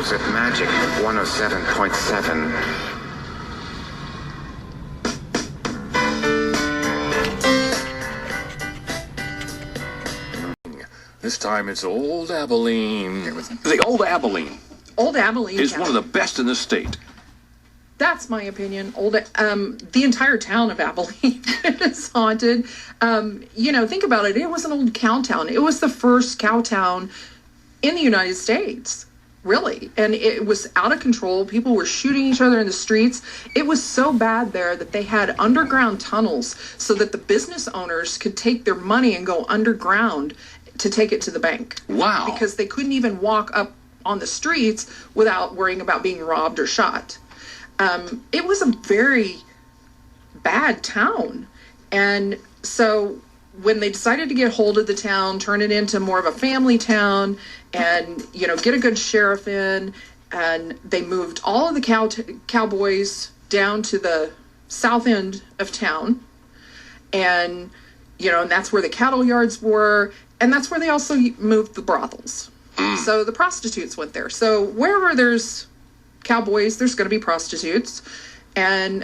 sounds at Magic 107.7. This time it's Old Abilene. The Old Abilene Old Abilene is one of the best in the state. That's my opinion. The entire town of Abilene is haunted. Think about it. It was an old cow town. It was the first cow town in the United States, really. And it was out of control. People were shooting each other in the streets. It was so bad there that they had underground tunnels so that the business owners could take their money and go underground to take it to the bank. Wow. Because they couldn't even walk up on the streets without worrying about being robbed or shot. It was a very bad town. And so when they decided to get hold of the town, turn it into more of a family town and, get a good sheriff in, and they moved all of the cowboys down to the south end of town. And, and that's where the cattle yards were. And that's where they also moved the brothels. So the prostitutes went there. So wherever there's cowboys, there's going to be prostitutes and,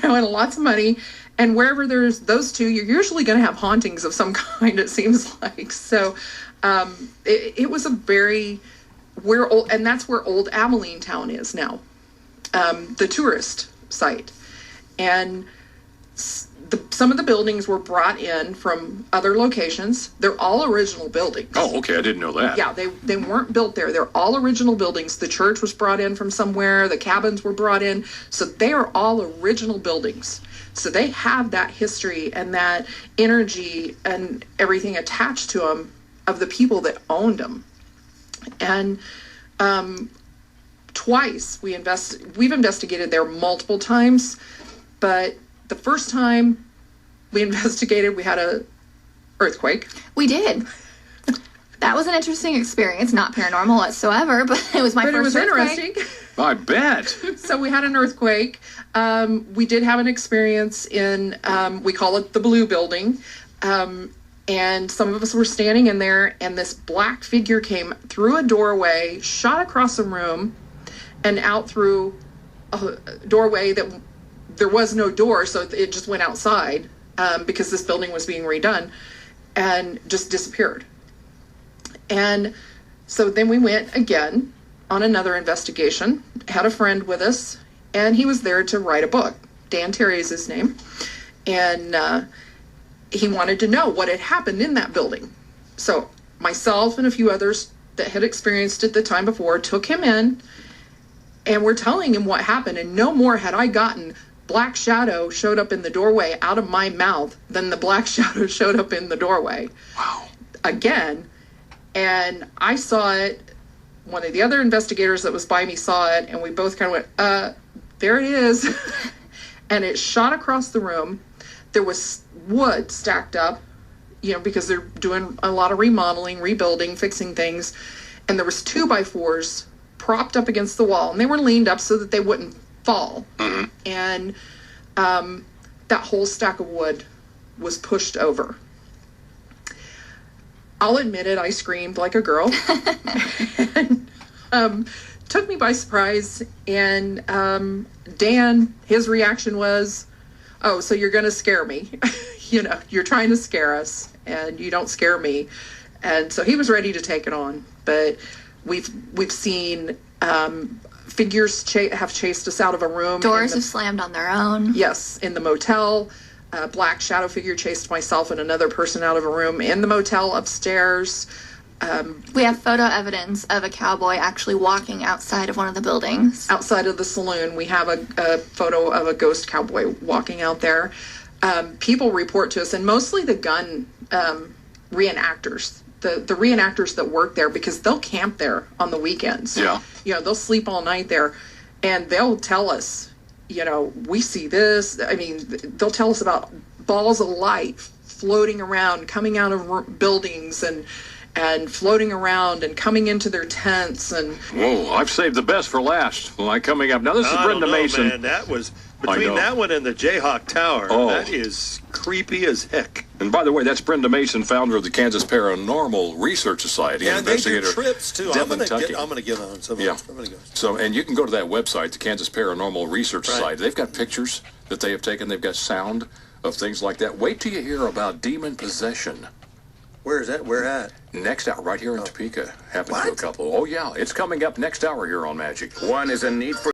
and lots of money. And wherever there's those two, you're usually going to have hauntings of some kind, it seems like. So it was a and that's where Old Abilene Town is now, the tourist site. And some of the buildings were brought in from other locations. They're all original buildings. Oh, okay. I didn't know that. Yeah, they weren't built there. They're all original buildings. The church was brought in from somewhere. The cabins were brought in. So they are all original buildings. So they have that history and that energy and everything attached to them of the people that owned them. And twice we've investigated there multiple times, but the first time we investigated, we had a earthquake. We did. That was an interesting experience, not paranormal whatsoever, but it was my first earthquake. But it was interesting. I bet. So we had an earthquake. We did have an experience in, we call it the Blue Building. And some of us were standing in there, and this black figure came through a doorway, shot across a room, and out through a doorway that there was no door, so it just went outside because this building was being redone, and just disappeared. And so then we went again on another investigation, had a friend with us, and he was there to write a book. Dan Terry is his name. And he wanted to know what had happened in that building. So myself and a few others that had experienced it the time before took him in, and we're telling him what happened, and no more had I gotten black shadow showed up in the doorway out of my mouth than the black shadow showed up in the doorway. Wow. Again. And I saw it. One of the other investigators that was by me saw it, and we both kind of went, there it is. And it shot across the room. There was wood stacked up, because they're doing a lot of remodeling, rebuilding, fixing things. And there was 2x4s propped up against the wall, and they were leaned up so that they wouldn't fall. Mm-hmm. And that whole stack of wood was pushed over. I'll admit it, I screamed like a girl. And took me by surprise. And Dan, his reaction was, oh, so you're going to scare me. You're trying to scare us, and you don't scare me. And so he was ready to take it on. But we've seen figures have chased us out of a room. Doors have slammed on their own. Yes, in the motel. A black shadow figure chased myself and another person out of a room in the motel upstairs. We have photo evidence of a cowboy actually walking outside of one of the buildings. Outside of the saloon, we have a photo of a ghost cowboy walking out there. People report to us, and mostly the gun reenactors, the reenactors that work there, because they'll camp there on the weekends. Yeah. They'll sleep all night there, and they'll tell us, we see this. I mean, they'll tell us about balls of light floating around, coming out of buildings, and and floating around and coming into their tents. And Whoa, I've saved the best for last. Well, coming up now. This is I don't Brenda know, Mason. man. That was between know. that one and the Jayhawk Tower. Oh. That is creepy as heck. And by the way, that's Brenda Mason, founder of the Kansas Paranormal Research Society. Yeah, and they do investigator trips too. I'm Devan gonna Tucky. get on some. Yeah. I'm gonna go. So, and you can go to that website, the Kansas Paranormal Research Right. Society. They've got pictures that they have taken. They've got sound of things like that. Wait till you hear about demon possession. Where is that? Where at? Next hour, right here in Topeka. Happened to a What? couple. Oh, yeah. It's coming up next hour here on Magic. One is in need for